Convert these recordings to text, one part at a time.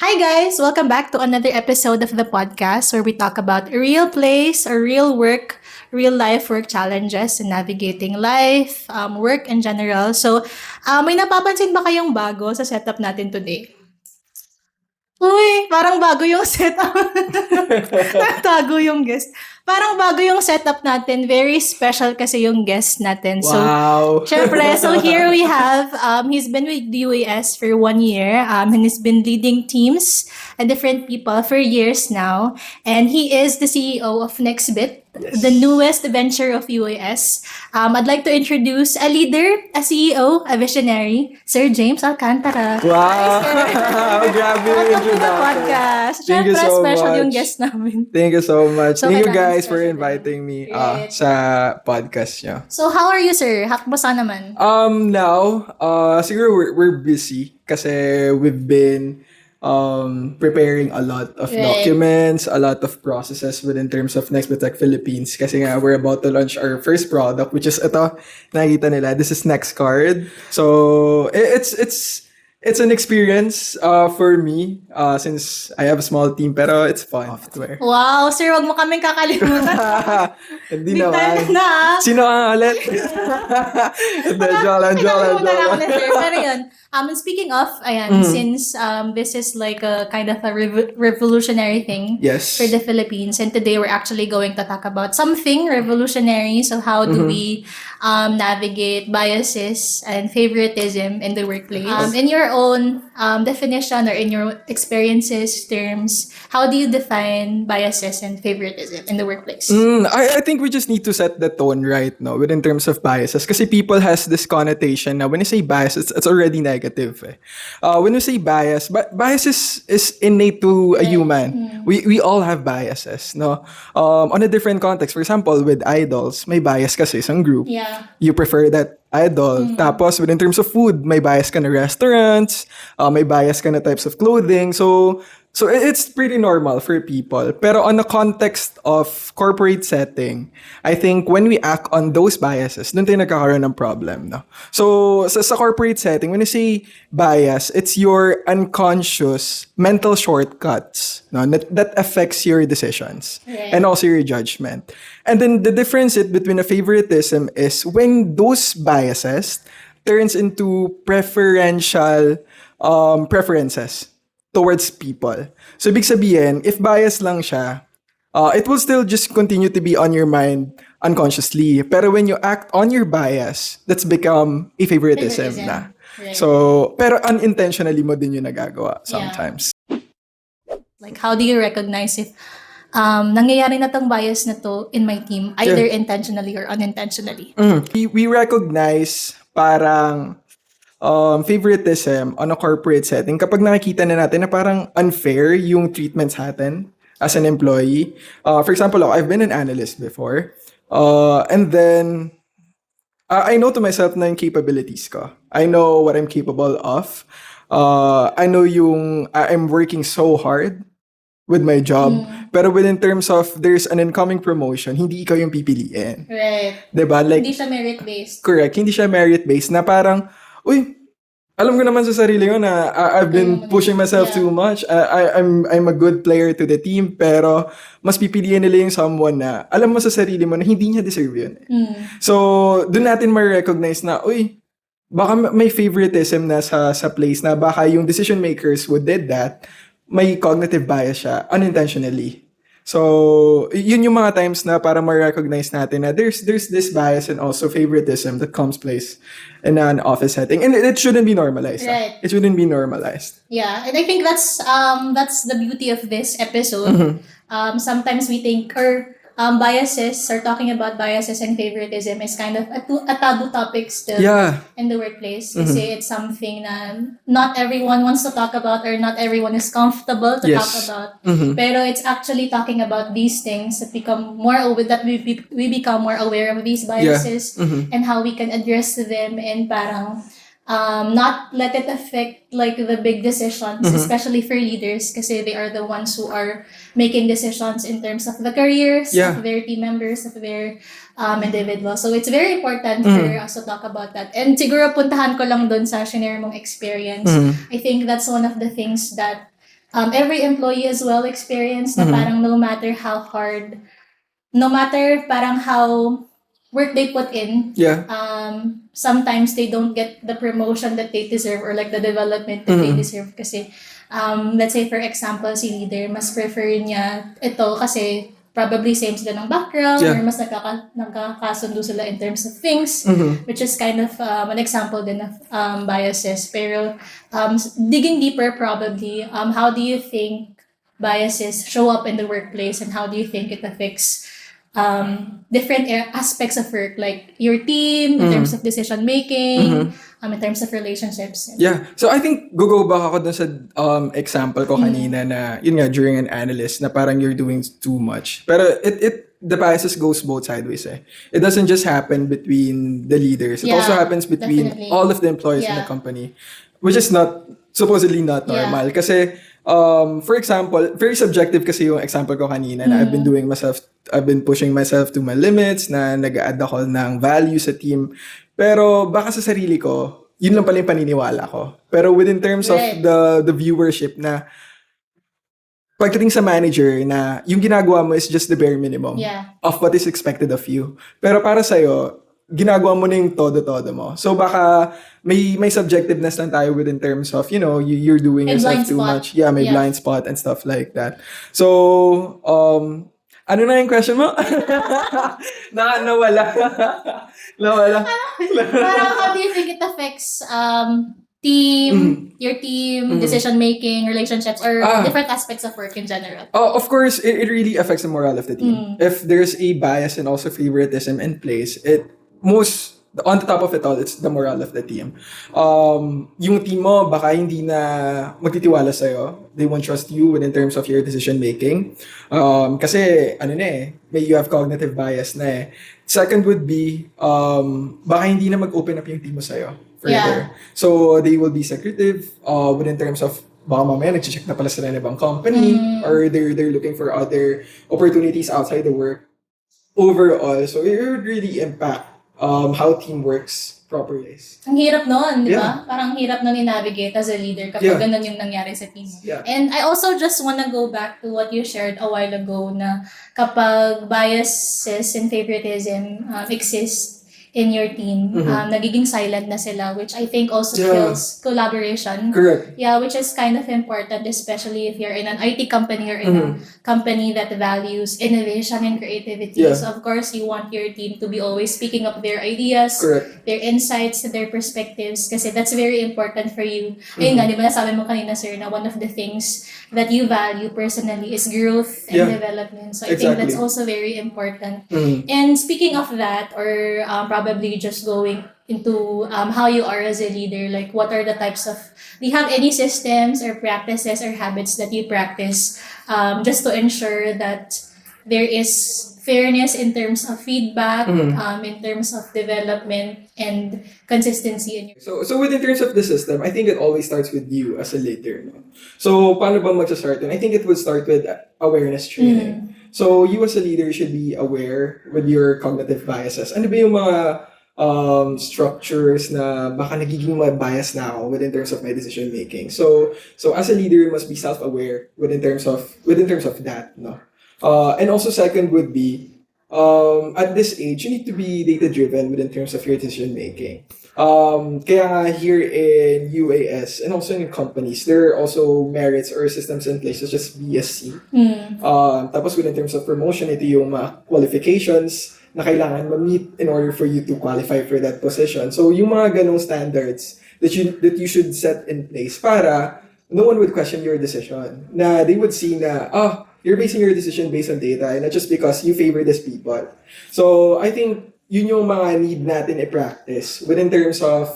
Hi, guys! Welcome back to another episode of the podcast where we talk about real place or real work, real life work challenges and navigating life, work in general. So, may napapansin ba kayong bago sa setup natin today? Uy, parang bago yung setup. Nagtago yung guest. Parang bago yung setup natin. Very special kasi yung guest natin. So, Wow. syempre, so here we have, he's been with UAS for 1 year, and he's been leading teams and different people for years now. And he is the CEO of Nextbit, the newest venture of UAS. I'd like to introduce a leader, a CEO, a visionary, Sir James Alcantara. Wow. Grabe yung Welcome to the introduction. podcast. Thank you Syempre, so special yung much. guest namin. Thank you so much. So, Thank you kailangan guys for special inviting me Right. sa podcast nyo. So, how are you, sir? Kumusta naman? Now, siguro we're busy kasi we've been preparing a lot of Right. documents, a lot of processes within terms of Nextbit Tech Philippines kasi nga we're about to launch our first product which is ito, nakikita nila. This is NextCard. So, it's an experience for me since I have a small team pero it's fun. Software. Wow, sir, wag mo kaming kakalimutan. Hindi Big time naman. na, ah. Sino ka ulit? Hindi, joke lang. Pinalimutan ako na, sir. Pero yun, speaking of, ayan, since this is like a kind of a revolutionary thing Yes. for the Philippines, and today we're actually going to talk about something revolutionary. So how do we navigate biases and favoritism in the workplace? In your own definition or in your experiences terms, how do you define biases and favoritism in the workplace? I think we just need to set the tone right now within terms of biases kasi people has this connotation na when you say bias, it's already negative. When you say bias, bias is innate to a human. We all have biases, no? On a different context. For example, with idols, may bias kasi isang group. Yeah. You prefer that idol. Tapos, within terms of food, may bias ka na restaurants, may bias ka na types of clothing. So it's pretty normal for people. Pero on the context of corporate setting, I think when we act on those biases, doon tayo nagkakaroon ng problem. No? So sa corporate setting, when you say bias, it's your unconscious mental shortcuts no, that affects your decisions Right. and also your judgment. And then the difference between a favoritism is when those biases turns into preferential preferences towards people. So, ibig sabihin, if bias lang siya, it will still just continue to be on your mind unconsciously. Pero when you act on your bias, that's become a favoritism na. Right. So, pero unintentionally mo din yung nagagawa sometimes. Like, how do you recognize if nangyayari na tong bias na to in my team, either intentionally or unintentionally? We recognize parang favoritism on a corporate setting kapag nakikita na natin na parang unfair yung treatments natin as an employee. For example, I've been an analyst before. And then, I know to myself na yung capabilities ko. I know what I'm capable of. I know I'm working so hard with my job. Pero within terms of there's an incoming promotion, hindi ikaw yung pipiliin. Right. Diba? Like, Hindi siya merit-based. correct. Hindi siya merit-based na parang, uy, alam ko naman sa sarili ko na I've been pushing myself too much. I'm a good player to the team, pero mas pipiliin nila yung someone na alam mo sa sarili mo na hindi niya deserve yun. So, doon natin ma-recognize na, uy, baka may favoritism na sa place na baka yung decision makers who did that, may cognitive bias siya unintentionally. So, yun yung mga times na para ma-recognize natin na there's this bias and also favoritism that comes place in an office setting. And it shouldn't be normalized. Right. It shouldn't be normalized. Yeah, and I think that's the beauty of this episode. Sometimes we think biases or talking about biases and favoritism is kind of a taboo topic still Yeah. in the workplace kasi it's something that not everyone wants to talk about or not everyone is comfortable to talk Yes. about. Pero it's actually talking about these things that become more that we become more aware of these biases and how we can address them and parang not let it affect like the big decisions, especially for leaders kasi they are the ones who are making decisions in terms of the careers of their team members, of their individuals. So it's very important for us to talk about that. And siguro puntahan ko lang dun sa shinare mong experience. I think that's one of the things that every employee as well experience na parang no matter how hard, no matter parang how work they put in, sometimes they don't get the promotion that they deserve or like the development that they deserve kasi let's say for example si leader mas prefer niya ito kasi probably same sila ng background or mas nagkakasundo sila in terms of things, which is kind of an example din of biases. Pero digging deeper probably, how do you think biases show up in the workplace and how do you think it affects different aspects of work, like your team, in terms of decision making, in terms of relationships? Yeah. So I think go back ako dun sa example ko kanina na yun nga during an analyst na parang you're doing too much. Pero the biases goes both sideways eh. It doesn't just happen between the leaders. It also happens between all of the employees in the company, which is supposedly not normal. Kasi for example, very subjective kasi yung example ko kanina na I've been pushing myself to my limits, na nag-add ako ng value sa team. Pero baka sa sarili ko, yun lang pala yung paniniwala ko. Pero within terms of the viewership na pagdating sa manager na yung ginagawa mo is just the bare minimum of what is expected of you. Pero para sa'yo, ginagawa mo na yung todo-todo mo. So baka may subjectiveness lang tayo within terms of, you're doing yourself too much. Yeah, may blind spot and stuff like that. So, ano na yung question mo? Nawala. Parang how do you think it affects your team, decision-making, relationships, or different aspects of work in general? Of course, it really affects the morale of the team. If there's a bias and also favoritism in place, on the top of it all, it's the morale of the team. Yung team mo, baka hindi na magtitiwala sa'yo. They won't trust you in terms of your decision making. Kasi, you have cognitive bias na eh. Second would be, baka hindi na mag-open up yung team mo sa'yo further. So, they will be secretive within terms of baka mamaya nag-check na pala sila ng ibang company or they're looking for other opportunities outside the work. Overall, so it would really impact how team works properly. Ang hirap nun, di ba? Parang hirap nun i-navigate as a leader kapag ganun yung nangyari sa team. And I also just wanna go back to what you shared a while ago na kapag biases and favoritism exist in your team, nagiging silent na sila, which I think also kills collaboration. Correct. Yeah, which is kind of important, especially if you're in an IT company or in a company that values innovation and creativity. So of course, you want your team to be always speaking up their ideas, their insights, their perspectives, kasi that's very important for you. Ayun nga, di ba nasabi mo kanina, sir, na one of the things that you value personally is growth and development. So I think that's also very important. And speaking of that, or probably just going into how you are as a leader, like what are the types of, do you have any systems or practices or habits that you practice just to ensure that there is fairness in terms of feedback, in terms of development and consistency in your... So within terms of the system, I think it always starts with you as a leader. No? So paano ba mag-start? And I think it would start with awareness training. So you as a leader should be aware with your cognitive biases. Ano ba yung mga structures na baka nagiging bias na ako within terms of my decision making? So as a leader, you must be self-aware within terms of that, no? And also second would be, at this age, you need to be data-driven within terms of your decision-making. Kaya nga here in UAS and also in companies, there are also merits or systems in place such as BSc. Tapos within terms of promotion, ito yung mga qualifications na kailangan ma-meet in order for you to qualify for that position. So yung mga ganong standards that you should set in place para no one would question your decision. Na they would see na, you're basing your decision based on data and not just because you favor these people. So, I think yun yung mga need natin i-practice within terms of,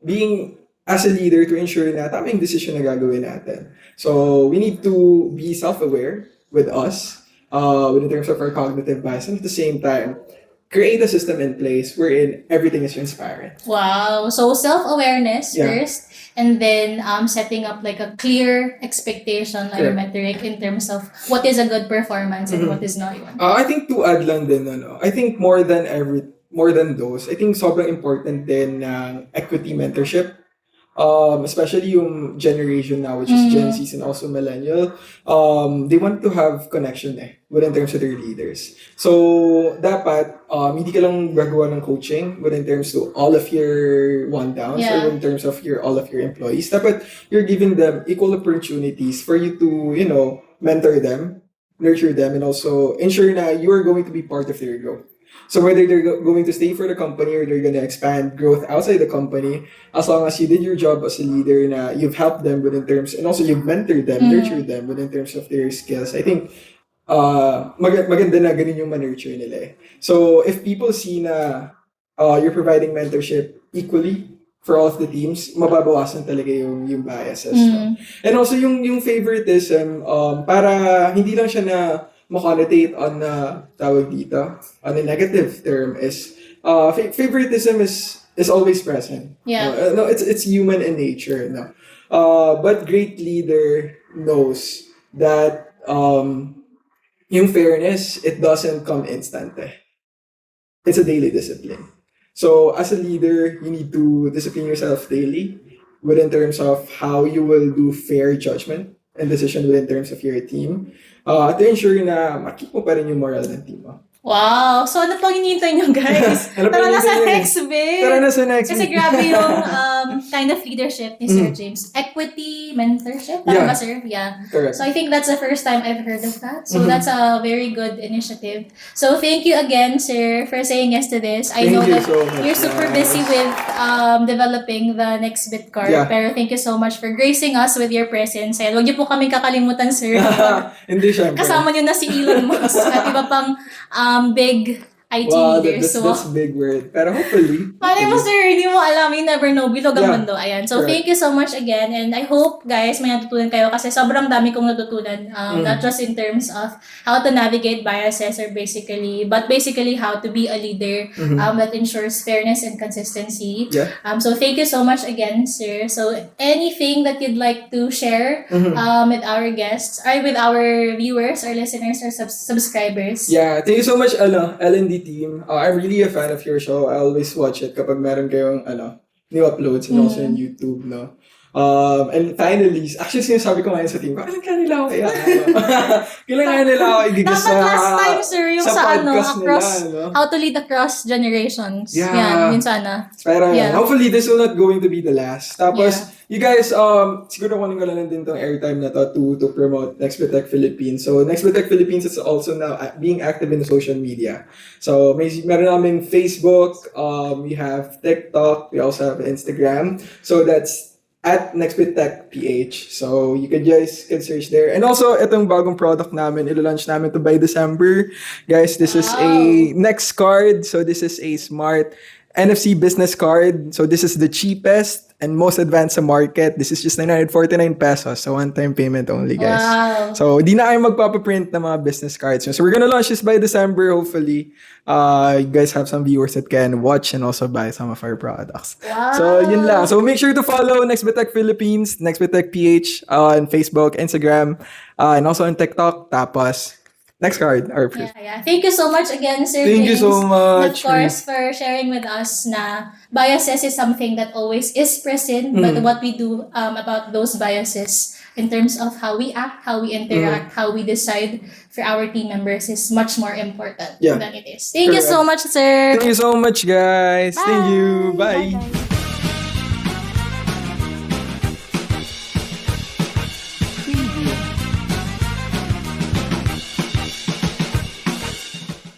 being as a leader to ensure na tama yung decision na gagawin natin. So, we need to be self-aware with us, within terms of our cognitive bias, and at the same time, create a system in place wherein everything is transparent. Wow. So, self-awareness first, and then setting up like a clear expectation or metric in terms of what is a good performance and what is not one. I think to add lang din, I think more than those, I think sobrang important din ng equity mentorship. especially yung generation now, which is Gen Zs and also millennial, they want to have connection within terms of their leaders. So, dapat, hindi ka lang gagawa ng coaching within terms to all of your one-downs or in terms of all of your employees. Dapat, you're giving them equal opportunities for you to, mentor them, nurture them, and also ensure na you're going to be part of their growth. So whether they're going to stay for the company or they're going to expand growth outside the company, as long as you did your job as a leader, na you've helped them within terms, and also you've mentored them, nurtured them within terms of their skills, I think maganda na ganun yung ma-nurture nila. So if people see na you're providing mentorship equally for all of the teams, mababawasan talaga yung biases. No? And also yung favoritism, para hindi lang siya na makonnotate on tawag dito, on a negative term is favoritism is always present. Yeah. No, it's human in nature. No, but great leader knows that yung fairness, it doesn't come instant. It's a daily discipline. So as a leader, you need to discipline yourself daily within terms of how you will do fair judgment and decision within terms of your team. To ensure na makip mo pa rin yung moral ng team mo. Wow! So, ano pang hinihintay nyo, guys? Tara na sa next bit! Tara na sa next Kasi grabe yung kind of leadership ni Sir James. Equity mentorship? Tama ba, sir? Yeah. Correct. So, I think that's the first time I've heard of that. So, that's a very good initiative. So, thank you again, sir, for saying yes to this. I know that so much, you're super busy with developing the next bit card. Yeah. Pero thank you so much for gracing us with your presence. And huwag niyo po kaming kakalimutan, sir. Hindi, syempre. Kasama niyo na si Elon Musk at iba pang big IT leaders. That's big word. Pero hopefully. Malay mo, sir, hindi mo alam. You never know. Bilog ang mundo. Ayan. So, Correct. thank you so much again. And I hope, guys, may natutunan kayo kasi sobrang dami kong natutunan. Not just in terms of how to navigate biases but basically how to be a leader that ensures fairness and consistency. Yeah. So, thank you so much again, sir. So, anything that you'd like to share with our guests, or with our viewers, or listeners, or subscribers? Yeah, thank you so much, L&D team. I'm really a fan of your show. I always watch it kapag meron kayong new uploads and also on YouTube, no? And finally, actually sinasabi ko ngayon sa team, kailan kaya nila ako kailan kaya nila ako igigis sa Dapat last time, sir, yung sa podcast across, nila, no? how to lead across generations. Yeah. Yan, yun sana. Pero Yeah. hopefully this will not going to be the last. Tapos, you guys, siguro kunin ko lang din tong airtime na to promote Nextbit Tech Philippines. So, Nextbit Tech Philippines is also now being active in the social media. So, meron namin Facebook, we have TikTok, we also have Instagram. So, that's at Nextbit Tech PH. So, you can search there. And also, itong bagong product namin, ilo-launch namin to by December. Guys, this is a Next card. So, this is a smart NFC business card. So, this is the cheapest and most advanced sa market. This is just 949 pesos. So, one-time payment only, guys. Wow. So, di na kayo magpapaprint ng mga business cards. So, we're gonna launch this by December, hopefully. You guys have some viewers that can watch and also buy some of our products. Wow. So, yun lang. So, make sure to follow Nextbit Tech Philippines, Nextbit Tech PH on Facebook, Instagram, and also on TikTok. Tapos, next card. Yeah. Thank you so much again, Sir Thank you James. so much. Of course, for sharing with us na biases is something that always is present, but what we do about those biases in terms of how we act, how we interact, how we decide for our team members is much more important than it is. Thank you so much, sir. Thank you so much, guys. Thank you. Bye. Bye, guys.